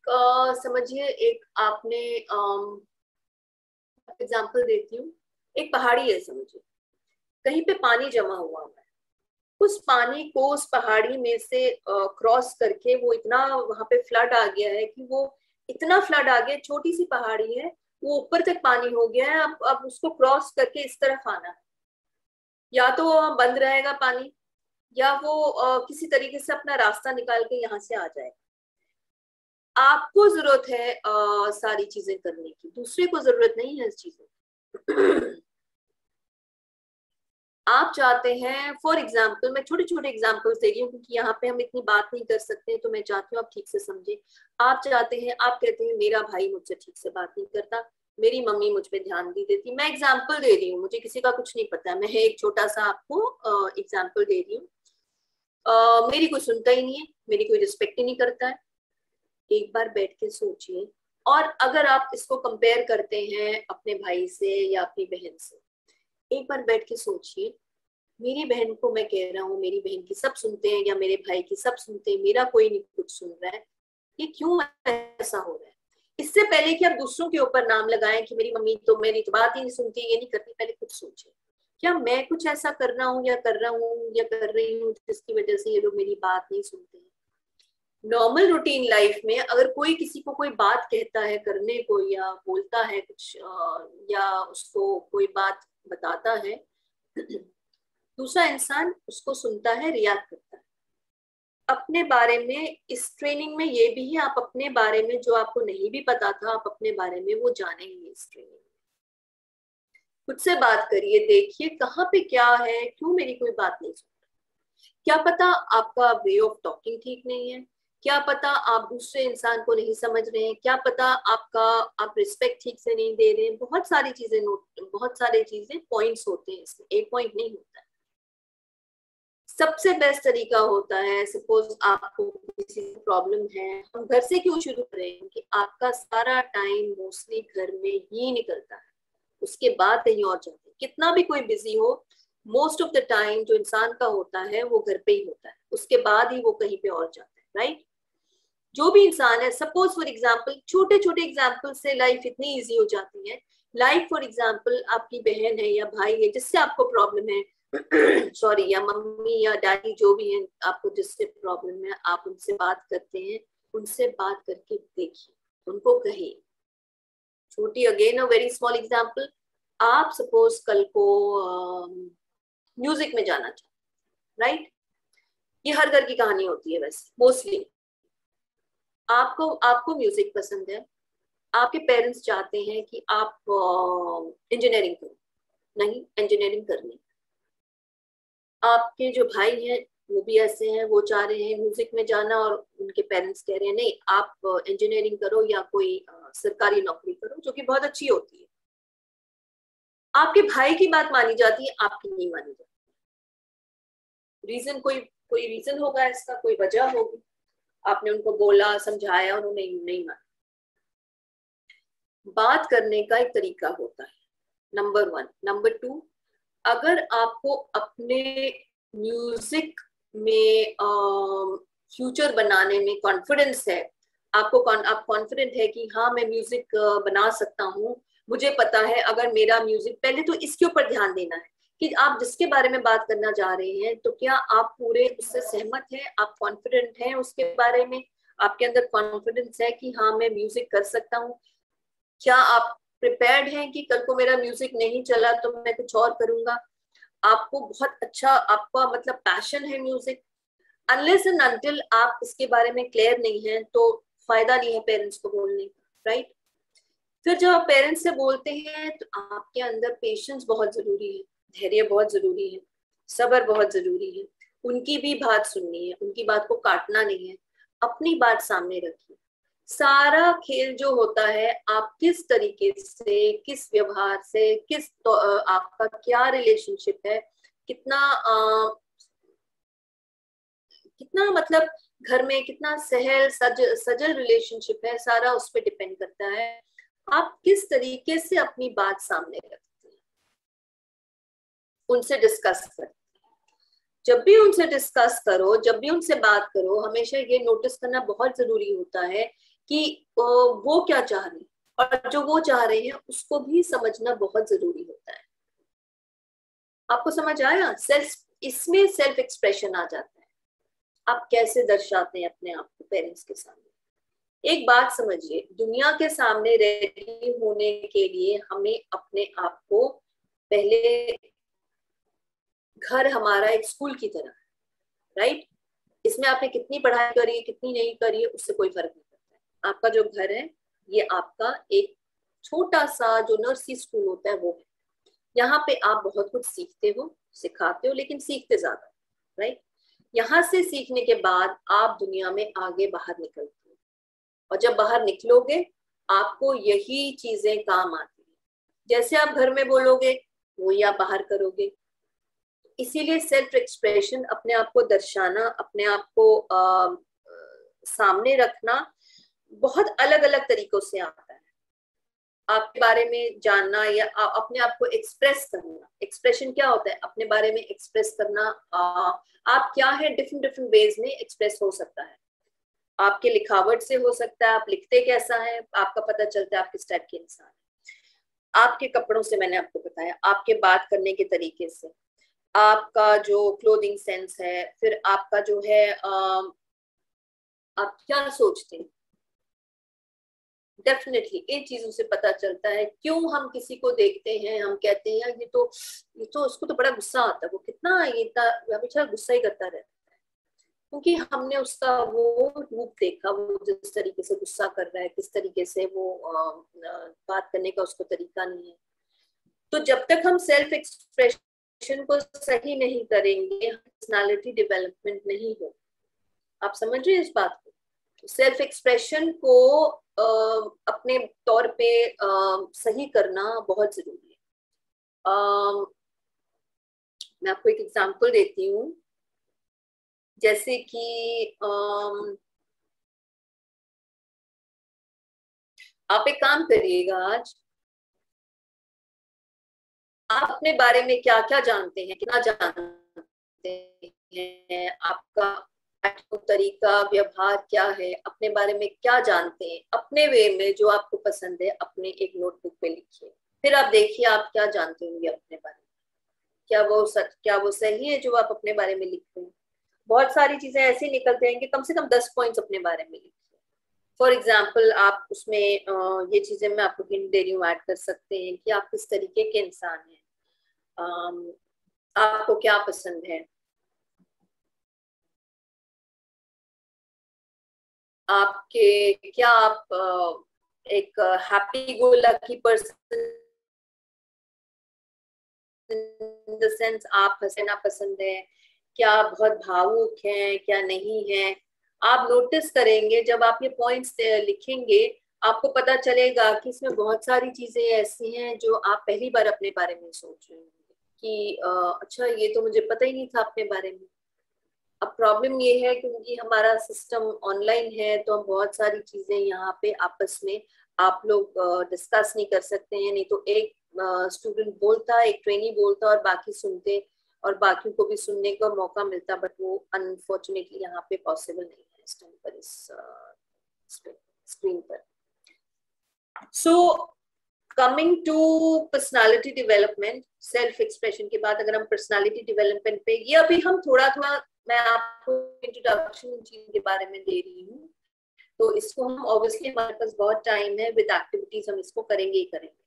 समझिए, एक आपने एग्जाम्पल देती हूँ, एक पहाड़ी है समझिए, कहीं पे पानी जमा हुआ है, उस पानी को उस पहाड़ी में से क्रॉस करके वो इतना वहां पे फ्लड आ गया है कि वो इतना फ्लड आ गया, छोटी सी पहाड़ी है, वो ऊपर तक पानी हो गया है। अब उसको क्रॉस करके इस तरफ आना है, या तो बंद रहेगा पानी, या वो किसी तरीके से अपना रास्ता निकाल के यहाँ से आ जाएगा। आपको जरूरत है सारी चीजें करने की, दूसरे को जरूरत नहीं है इस चीजों। आप चाहते हैं, फॉर एग्जाम्पल, मैं छोटे छोटे एग्जाम्पल्स दे रही हूँ क्योंकि यहाँ पे हम इतनी बात नहीं कर सकते, तो मैं चाहती हूँ आप ठीक से समझे। आप चाहते हैं, आप कहते हैं मेरा भाई मुझसे ठीक से बात नहीं करता, मेरी मम्मी मुझ पे ध्यान नहीं देती। मैं एग्जाम्पल दे रही हूँ, मुझे किसी का कुछ नहीं पता, मैं एक छोटा सा आपको एग्जाम्पल दे रही हूँ। मेरी कोई सुनता ही नहीं है, मेरी कोई रिस्पेक्ट ही नहीं करता है। एक बार बैठ के सोचिए, और अगर आप इसको कंपेयर करते हैं अपने भाई से या अपनी बहन से, एक बार बैठ के सोचिए, मेरी बहन को मैं कह रहा हूँ मेरी बहन की सब सुनते हैं, या मेरे भाई की सब सुनते हैं, मेरा कोई नहीं कुछ सुन रहा है, ये क्यों ऐसा हो रहा है? इससे पहले कि आप दूसरों के ऊपर नाम लगाएं कि मेरी मम्मी तो मेरी तो बात ही नहीं सुनती, ये नहीं करती, पहले खुद सोचिए, क्या मैं कुछ ऐसा कर रहा हूँ या कर रहा हूँ या कर रही हूँ जिसकी वजह से ये लोग मेरी बात नहीं सुनते हैं? नॉर्मल रूटीन लाइफ में अगर कोई किसी को कोई बात कहता है करने को या बोलता है कुछ या उसको कोई बात बताता है, दूसरा इंसान उसको सुनता है, रिएक्ट करता है। अपने बारे में इस ट्रेनिंग में ये भी है, आप अपने बारे में जो आपको नहीं भी पता था, आप अपने बारे में वो जानेंगे इस ट्रेनिंग में। खुद से बात करिए, देखिए कहाँ पे क्या है, क्यों मेरी कोई बात नहीं सुन रहा। क्या पता आपका वे ऑफ टॉकिंग ठीक नहीं है, क्या पता आप दूसरे इंसान को नहीं समझ रहे हैं, क्या पता आप रिस्पेक्ट ठीक से नहीं दे रहे हैं। बहुत सारी चीजें पॉइंट्स होते हैं इसमें, एक पॉइंट नहीं होता है। सबसे बेस्ट तरीका होता है, सपोज आपको किसी प्रॉब्लम है, हम घर से क्यों शुरू करें कि आपका सारा टाइम मोस्टली घर में ही निकलता है, उसके बाद कहीं और जाते हैं। कितना भी कोई बिजी हो, मोस्ट ऑफ द टाइम जो इंसान का होता है वो घर पे ही होता है, उसके बाद ही वो कहीं पे और जाता है, राइट। जो भी इंसान है, सपोज फॉर एग्जाम्पल, छोटे छोटे एग्जाम्पल से लाइफ इतनी ईजी हो जाती है। लाइफ फॉर एग्जाम्पल, आपकी बहन है या भाई है जिससे आपको प्रॉब्लम है सॉरी, या मम्मी या डैडी जो भी है आपको जिससे प्रॉब्लम है, आप उनसे बात करते हैं, उनसे बात करके देखिए, उनको कहिए। छोटी again a very small example, आप सपोज कल को म्यूजिक में जाना चाहते, राइट। ये हर घर की कहानी होती है वैसे मोस्टली। आपको म्यूजिक पसंद है, आपके पेरेंट्स चाहते हैं कि आप इंजीनियरिंग करो, नहीं इंजीनियरिंग करनी। आपके जो भाई हैं वो भी ऐसे हैं, वो चाह रहे हैं म्यूजिक में जाना और उनके पेरेंट्स कह रहे हैं नहीं आप इंजीनियरिंग करो या कोई सरकारी नौकरी करो, जो कि बहुत अच्छी होती है। आपके भाई की बात मानी जाती है, आपकी नहीं मानी जाती। रीजन कोई रीजन होगा इसका, कोई वजह होगी। आपने उनको बोला, समझाया, उन्होंने नहीं माना। बात करने का एक तरीका होता है, नंबर 1। नंबर 2, अगर आपको अपने म्यूजिक में फ्यूचर बनाने में कॉन्फिडेंस है, आप कॉन्फिडेंट है कि हाँ मैं म्यूजिक बना सकता हूँ, मुझे पता है अगर मेरा म्यूजिक, पहले तो इसके ऊपर ध्यान देना है कि आप जिसके बारे में बात करना चाह रहे हैं तो क्या आप पूरे उससे सहमत हैं, आप कॉन्फिडेंट हैं उसके बारे में, आपके अंदर कॉन्फिडेंस है कि हाँ मैं म्यूजिक कर सकता हूँ। क्या आप प्रिपेयर्ड हैं कि कल को मेरा म्यूजिक नहीं चला तो मैं कुछ और करूंगा। आपको बहुत अच्छा, आपका मतलब पैशन है म्यूजिक। अनलेस एंड अनटिल आप इसके बारे में क्लियर नहीं है तो फायदा नहीं है पेरेंट्स को बोलने का, राइट। फिर जब आप पेरेंट्स से बोलते हैं तो आपके अंदर पेशेंस बहुत जरूरी है, धैर्य बहुत जरूरी है, सब्र बहुत जरूरी है। उनकी भी बात सुननी है, उनकी बात को काटना नहीं है, अपनी बात सामने रखिए। सारा खेल जो होता है, आप किस तरीके से, किस व्यवहार से, तो आपका क्या रिलेशनशिप है, कितना मतलब घर में कितना सजल रिलेशनशिप है, सारा उस पर डिपेंड करता है। आप किस तरीके से अपनी बात सामने रखते हैं, उनसे डिस्कस करते हैं। जब भी उनसे डिस्कस करो, जब भी उनसे बात करो, हमेशा ये नोटिस करना बहुत जरूरी होता है कि वो क्या चाह रहे हैं, और जो वो चाह रहे हैं उसको भी समझना बहुत जरूरी होता है। आपको समझ आया? इसमें सेल्फ एक्सप्रेशन आ जाता है, आप कैसे दर्शाते हैं अपने आप को पेरेंट्स के सामने। एक बात समझिए, दुनिया के सामने रेडी होने के लिए हमें अपने आप को, पहले घर हमारा एक स्कूल की तरह है, राइट। इसमें आपने कितनी पढ़ाई करी है, कितनी नहीं करी है, उससे कोई फर्क नहीं पड़ता है। आपका जो घर है ये आपका एक छोटा सा जो नर्सरी स्कूल होता है वो है। यहाँ पे आप बहुत कुछ सीखते हो, सिखाते हो, लेकिन सीखते ज्यादा, राइट। यहाँ से सीखने के बाद आप दुनिया में आगे बाहर निकलते हो, और जब बाहर निकलोगे आपको यही चीजें काम आती है। जैसे आप घर में बोलोगे वही आप बाहर करोगे। इसीलिए सेल्फ एक्सप्रेशन, अपने आप को दर्शाना, अपने आप को सामने रखना बहुत अलग अलग तरीकों से आता है। आपके बारे में जानना या अपने आप को एक्सप्रेस करना। एक्सप्रेशन क्या होता है? अपने बारे में एक्सप्रेस करना। आप क्या है, डिफरेंट वेज में एक्सप्रेस हो सकता है। आपके लिखावट से हो सकता है, आप लिखते कैसा है आपका पता चलता है आप किस टाइप के इंसान है। आपके कपड़ों से मैंने आपको बताया, आपके बात करने के तरीके से, आपका जो क्लोथिंग सेंस है, फिर आपका जो है आप क्या सोचते हैं? डेफिनेटली इन चीजों से पता चलता है क्यों हम किसी को देखते हैं, हम कहते हैं यार ये तो उसको तो बड़ा गुस्सा आता है, वो कितना ये हमेशा गुस्सा ही करता रहता है, क्योंकि हमने उसका वो रूप देखा, वो जिस तरीके से गुस्सा कर रहा है, किस तरीके से वो बात करने का उसको तरीका नहीं है। तो जब तक हम सेल्फ एक्सप्रेशन को सही नहीं करेंगे, पर्सनालिटी डेवलपमेंट नहीं हो। आप समझ रहे हैं इस बात को? सेल्फ एक्सप्रेशन को अपने तौर पे सही करना बहुत जरूरी है। मैं आपको एक एग्जांपल देती हूँ, जैसे कि आप एक काम करिएगा, आज आप अपने बारे में क्या क्या जानते हैं, कितना जानते हैं, आपका तरीका व्यवहार क्या है, अपने बारे में क्या जानते हैं, अपने वे में जो आपको पसंद है अपने एक नोटबुक पे लिखिए। फिर आप देखिए आप क्या जानते होंगे अपने बारे में, क्या वो सही है जो आप अपने बारे में लिखते हैं। बहुत सारी चीजें ऐसी निकलते हैं कि कम से कम 10 पॉइंट्स अपने बारे में लिखिए। फॉर एग्जाम्पल आप उसमें ये चीजें मैं आपको हिंट दे रही हूँ, ऐड कर सकते हैं कि आप किस तरीके के इंसान हैं, आपको क्या पसंद है, आपके क्या आप एक happy go lucky person in the sense आप हंसना पसंद है, क्या बहुत भावुक हैं, क्या नहीं है। आप नोटिस करेंगे जब आप ये पॉइंट्स लिखेंगे, आपको पता चलेगा कि इसमें बहुत सारी चीजें ऐसी हैं जो आप पहली बार अपने बारे में सोच रहे होंगे कि अच्छा ये तो मुझे पता ही नहीं था अपने बारे में। अब प्रॉब्लम ये है क्योंकि हमारा सिस्टम ऑनलाइन है, तो हम बहुत सारी चीजें यहाँ पे आपस में आप लोग डिस्कस नहीं कर सकते हैं। नहीं तो एक स्टूडेंट बोलता, एक ट्रेनी बोलता और बाकी सुनते और बाकियों को भी सुनने का मौका मिलता, बट वो अनफॉर्चुनेटली यहाँ पे पॉसिबल नहीं है इस टाइम पर, इस स्क्रीन पर। So coming to personality development, self expression के बाद अगर हम पर्सनालिटी डेवलपमेंट पे, ये अभी हम थोड़ा मैं आपको इंट्रोडक्शन चीज के बारे में दे रही हूँ, तो इसको हम ऑब्वियसली हमारे पास बहुत टाइम है, विद एक्टिविटीज हम इसको करेंगे ही करेंगे।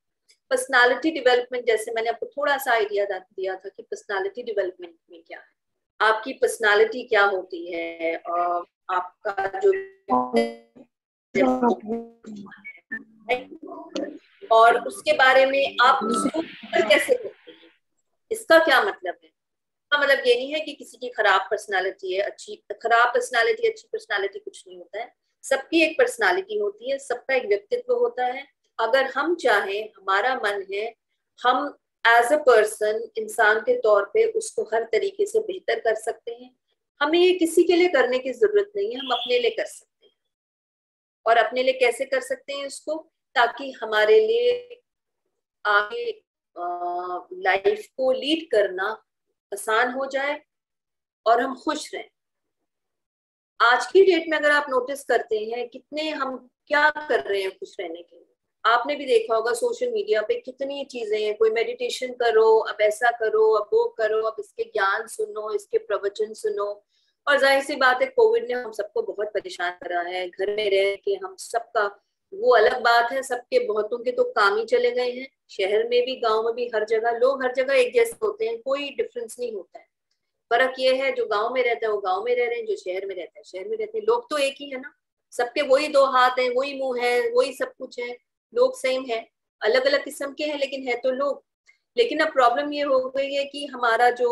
पर्सनालिटी डेवलपमेंट, जैसे मैंने आपको थोड़ा सा आइडिया दिया था कि पर्सनालिटी डेवलपमेंट में क्या है, आपकी पर्सनालिटी क्या होती है, आपका जो और उसके बारे में आप उसको कैसे करते हैं, इसका क्या मतलब है। मतलब ये नहीं है कि किसी की खराब पर्सनालिटी है, खराब पर्सनालिटी अच्छी पर्सनालिटी कुछ नहीं होता है। सबकी एक पर्सनालिटी होती है, सबका एक व्यक्तित्व होता है। अगर हम चाहें, हमारा मन है, हम एज अ पर्सन, इंसान के तौर पे उसको हर तरीके से बेहतर कर सकते हैं। हमें ये किसी के लिए करने की जरूरत नहीं है, हम अपने लिए कर सकते हैं। और अपने लिए कैसे कर सकते हैं इसको, ताकि हमारे लिए आगे लाइफ को लीड करना आसान हो जाए और हम खुश रहें। आज की डेट में अगर आप नोटिस करते हैं कितने हम क्या कर रहे हैं खुश रहने के लिए। आपने भी देखा होगा सोशल मीडिया पे कितनी चीजें हैं, कोई मेडिटेशन करो, अब ऐसा करो, अब वो करो, अब इसके ज्ञान सुनो, इसके प्रवचन सुनो। और जाहिर सी बात है कोविड ने हम सबको बहुत परेशान करा है, घर में रह के हम सबका, वो अलग बात है, सबके बहुतों के तो काम ही चले गए हैं, शहर में भी गांव में भी हर जगह लोग हर जगह एक जैसे होते हैं, कोई डिफरेंस नहीं होता है। फर्क ये है जो गांव में रहता है वो गांव में रह रहे हैं, जो शहर में रहता है शहर में रहते हैं। लोग तो एक ही है ना, सबके वही दो हाथ हैं, वही मुंह है, वही सब कुछ है, लोग सेम है, अलग अलग किस्म के हैं लेकिन है तो लोग। लेकिन अब प्रॉब्लम ये हो गई है कि हमारा जो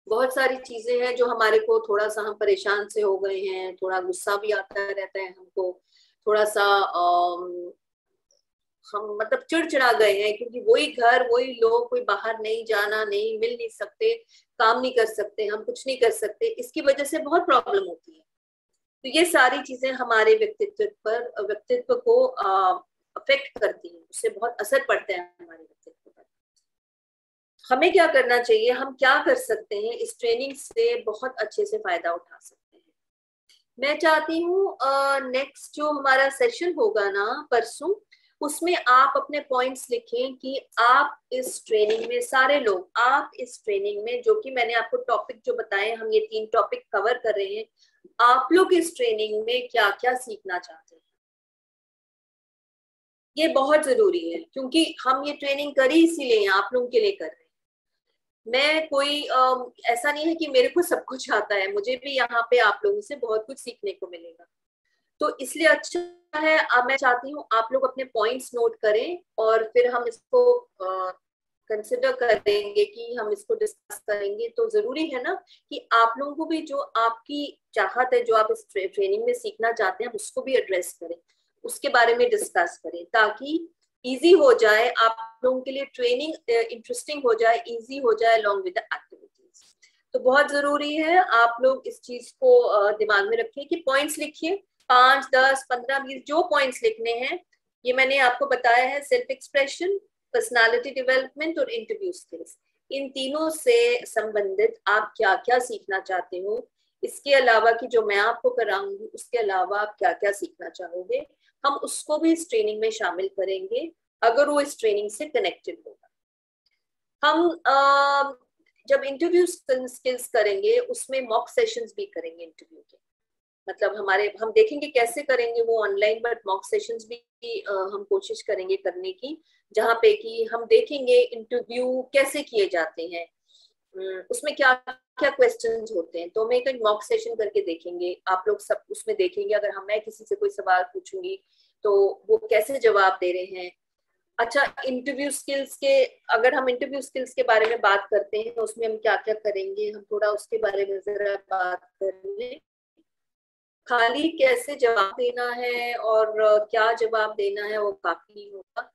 बहुत सारी चीजें हैं जो हमारे को थोड़ा सा हम परेशान से हो गए हैं, थोड़ा गुस्सा भी आता रहता है हमको, थोड़ा सा हम मतलब चिड़चिड़ा गए हैं, क्योंकि वही घर वही लोग, कोई बाहर नहीं जाना, नहीं मिल नहीं सकते, काम नहीं कर सकते, हम कुछ नहीं कर सकते, इसकी वजह से बहुत प्रॉब्लम होती है। तो ये सारी चीजें हमारे व्यक्तित्व को अफेक्ट करती हैं, उससे बहुत असर पड़ता है हमारे व्यक्तित्व पर। हमें क्या करना चाहिए, हम क्या कर सकते हैं, इस ट्रेनिंग से बहुत अच्छे से फायदा उठा सकते हैं। मैं चाहती हूँ नेक्स्ट जो हमारा सेशन होगा ना परसों, उसमें आप अपने पॉइंट्स लिखें कि आप इस ट्रेनिंग में, सारे लोग आप इस ट्रेनिंग में, जो कि मैंने आपको टॉपिक जो बताए, हम ये 3 टॉपिक कवर कर रहे हैं, आप लोग इस ट्रेनिंग में क्या क्या सीखना चाहते हैं। ये बहुत जरूरी है क्योंकि हम ये ट्रेनिंग करी इसीलिए आप लोगों के लिए कर रहे हैं। मैं कोई ऐसा नहीं है कि मेरे को सब कुछ आता है, मुझे भी यहाँ पे आप लोगों से बहुत कुछ सीखने को मिलेगा। तो इसलिए अच्छा है, अब मैं चाहती हूँ आप लोग अपने पॉइंट्स नोट करें और फिर हम इसको कंसिडर करेंगे कि हम इसको डिस्कस करेंगे। तो जरूरी है ना कि आप लोगों को भी जो आपकी चाहत है, जो आप इस ट्रेनिंग में सीखना चाहते हैं, उसको भी एड्रेस करें, उसके बारे में डिस्कस करें, ताकि इजी हो जाए आप लोगों के लिए, ट्रेनिंग इंटरेस्टिंग हो जाए, इजी हो जाए अलॉन्ग विद द एक्टिविटीज। तो बहुत जरूरी है आप लोग इस चीज को दिमाग में रखिए कि पॉइंट्स लिखिए, 5, 10, 15, 20 जो पॉइंट्स लिखने हैं। ये मैंने आपको बताया है, सेल्फ एक्सप्रेशन, पर्सनालिटी डेवलपमेंट और इंटरव्यू स्किल्स। इन तीनों से संबंधित आप क्या क्या सीखना चाहते हो, इसके अलावा कि जो मैं आपको कराऊंगी उसके अलावा आप क्या क्या सीखना चाहोगे, हम उसको भी इस ट्रेनिंग में शामिल करेंगे अगर वो इस ट्रेनिंग से कनेक्टेड होगा। हम जब इंटरव्यू स्किल्स करेंगे उसमें मॉक सेशंस भी करेंगे इंटरव्यू के, मतलब हम देखेंगे कैसे करेंगे वो ऑनलाइन, बट मॉक सेशंस भी हम कोशिश करेंगे करने की, जहाँ पे कि हम देखेंगे इंटरव्यू कैसे किए जाते हैं, उसमें क्या क्या क्वेश्चंस होते हैं। तो हम एक मॉक सेशन करके देखेंगे, आप लोग सब उसमें देखेंगे। अगर मैं किसी से कोई सवाल पूछूंगी तो वो कैसे जवाब दे रहे हैं। अच्छा, इंटरव्यू स्किल्स के, अगर हम इंटरव्यू स्किल्स के बारे में बात करते हैं तो उसमें हम क्या क्या करेंगे, हम थोड़ा उसके बारे में जरा बात करेंगे। खाली कैसे जवाब देना है और क्या जवाब देना है वो काफी नहीं होगा।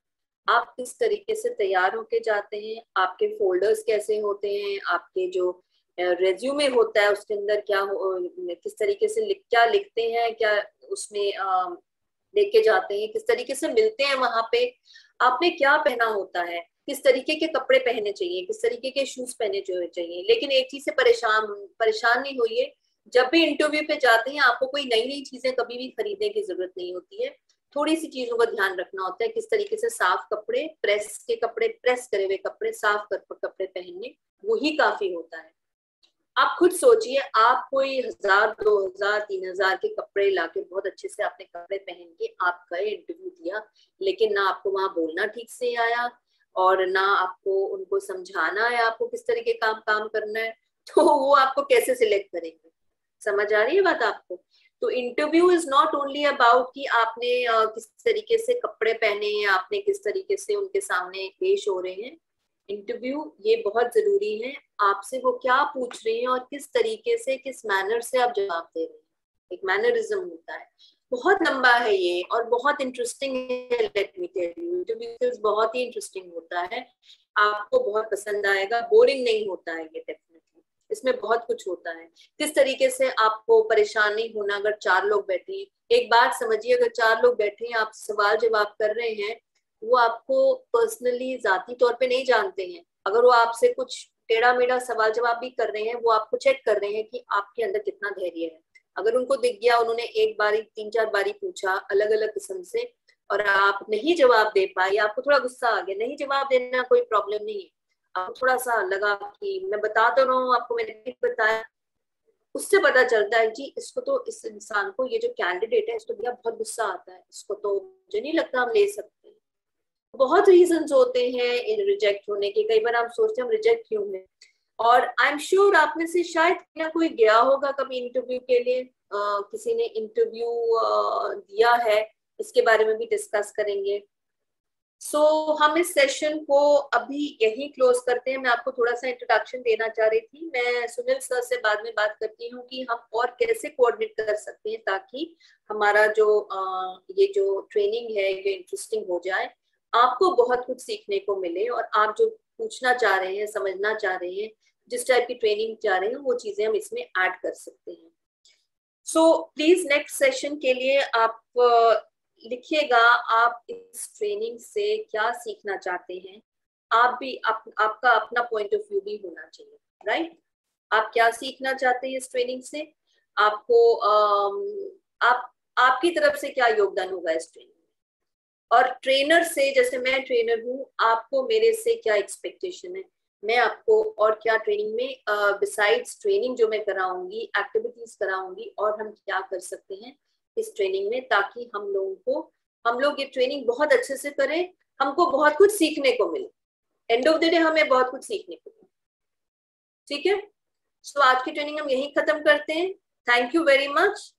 आप किस तरीके से तैयार होके जाते हैं, आपके फोल्डर्स कैसे होते हैं, आपके जो रेज्यूमे होता है उसके अंदर किस तरीके से क्या लिखते हैं, क्या उसमें लेके जाते हैं, किस तरीके से मिलते हैं वहां पे, आपने क्या पहना होता है, किस तरीके के कपड़े पहने चाहिए, किस तरीके के शूज पहने चाहिए। लेकिन एक चीज से परेशान नहीं होइए, जब भी इंटरव्यू पे जाते हैं आपको कोई नई नई चीजें कभी भी खरीदने की जरूरत नहीं होती है। थोड़ी सी चीजों का ध्यान रखना होता है, किस तरीके से साफ कपड़े, प्रेस करे हुए कपड़े, साफ कपड़े पहनने, वही काफी होता है। आप खुद सोचिए, आप कोई 1000, 2000, 3000 के कपड़े लाके बहुत अच्छे से आपने कपड़े पहन के आप गए, इंटरव्यू दिया, लेकिन ना आपको वहां बोलना ठीक से आया और ना आपको उनको समझाना है आपको किस तरीके काम करना है, तो वो आपको कैसे सिलेक्ट करेंगे। समझ आ रही है बात आपको? तो interview is not only about कि आपने किस तरीके से कपड़े पहने हैं, आपने किस तरीके से उनके सामने पेश हो रहे हैं। इंटरव्यू ये बहुत जरूरी है, आपसे वो क्या पूछ रहे हैं और किस तरीके से, किस मैनर से आप जवाब दे रहे हैं। एक मैनरिज्म होता है, बहुत लंबा है ये और बहुत इंटरेस्टिंग है। Let me tell you, interview बहुत ही इंटरेस्टिंग होता है, आपको बहुत पसंद आएगा, बोरिंग नहीं होता है ये डेफिनेटली। इसमें बहुत कुछ होता है, किस तरीके से आपको परेशान नहीं होना। अगर 4 लोग बैठे हैं, एक बात समझिए, अगर 4 लोग बैठे हैं, आप सवाल जवाब कर रहे हैं, वो आपको पर्सनली जाती तौर पे नहीं जानते हैं। अगर वो आपसे कुछ टेढ़ा मेढ़ा सवाल जवाब भी कर रहे हैं, वो आपको चेक कर रहे हैं कि आपके अंदर कितना धैर्य है। अगर उनको दिख गया, उन्होंने एक बारी 3-4 बारी पूछा अलग अलग किस्म से और आप नहीं जवाब दे पाए, आपको थोड़ा गुस्सा आ गया, नहीं जवाब देना कोई प्रॉब्लम नहीं है, आपको थोड़ा सा लगा कि मैं बता तो रहा हूँ आपको, मैंने नहीं बताया, उससे पता चलता है जी इसको तो, इस इंसान को, ये जो कैंडिडेट है इसको बहुत गुस्सा आता है, इसको तो मुझे नहीं लगता हम ले सकते। बहुत रीजंस होते हैं रिजेक्ट होने के। कई बार हम सोचते हैं हम रिजेक्ट क्यों हैं, और आई एम श्योर आप में से शायद ना कोई गया होगा कभी इंटरव्यू के लिए, किसी ने इंटरव्यू दिया है, इसके बारे में भी डिस्कस करेंगे। हम इस सेशन को अभी यही क्लोज करते हैं। मैं आपको थोड़ा सा इंट्रोडक्शन देना चाह रही थी, मैं सुनील सर से बाद में बात करती हूँ कि हम और कैसे कोऑर्डिनेट कर सकते हैं ताकि हमारा जो ये जो ट्रेनिंग है ये इंटरेस्टिंग हो जाए, आपको बहुत कुछ सीखने को मिले और आप जो पूछना चाह रहे हैं, समझना चाह रहे हैं, जिस टाइप की ट्रेनिंग चाह रहे हैं, वो चीजें हम इसमें ऐड कर सकते हैं। प्लीज नेक्स्ट सेशन के लिए आप लिखिएगा आप इस ट्रेनिंग से क्या सीखना चाहते हैं। आप भी आपका अपना पॉइंट ऑफ व्यू भी होना चाहिए, राइट? आप क्या सीखना चाहते हैं इस ट्रेनिंग से, आपको आपकी तरफ से क्या योगदान होगा इस ट्रेनिंग में, और ट्रेनर से, जैसे मैं ट्रेनर हूँ, आपको मेरे से क्या एक्सपेक्टेशन है, मैं आपको और क्या ट्रेनिंग में बिसाइड्स ट्रेनिंग जो मैं कराऊंगी, एक्टिविटीज कराऊंगी, और हम क्या कर सकते हैं इस ट्रेनिंग में, ताकि हम लोग ये ट्रेनिंग बहुत अच्छे से करें, हमको बहुत कुछ सीखने को मिले। एंड ऑफ द डे हमें बहुत कुछ सीखने को मिले। ठीक है, सो आज की ट्रेनिंग हम यहीं खत्म करते हैं। Thank you very much.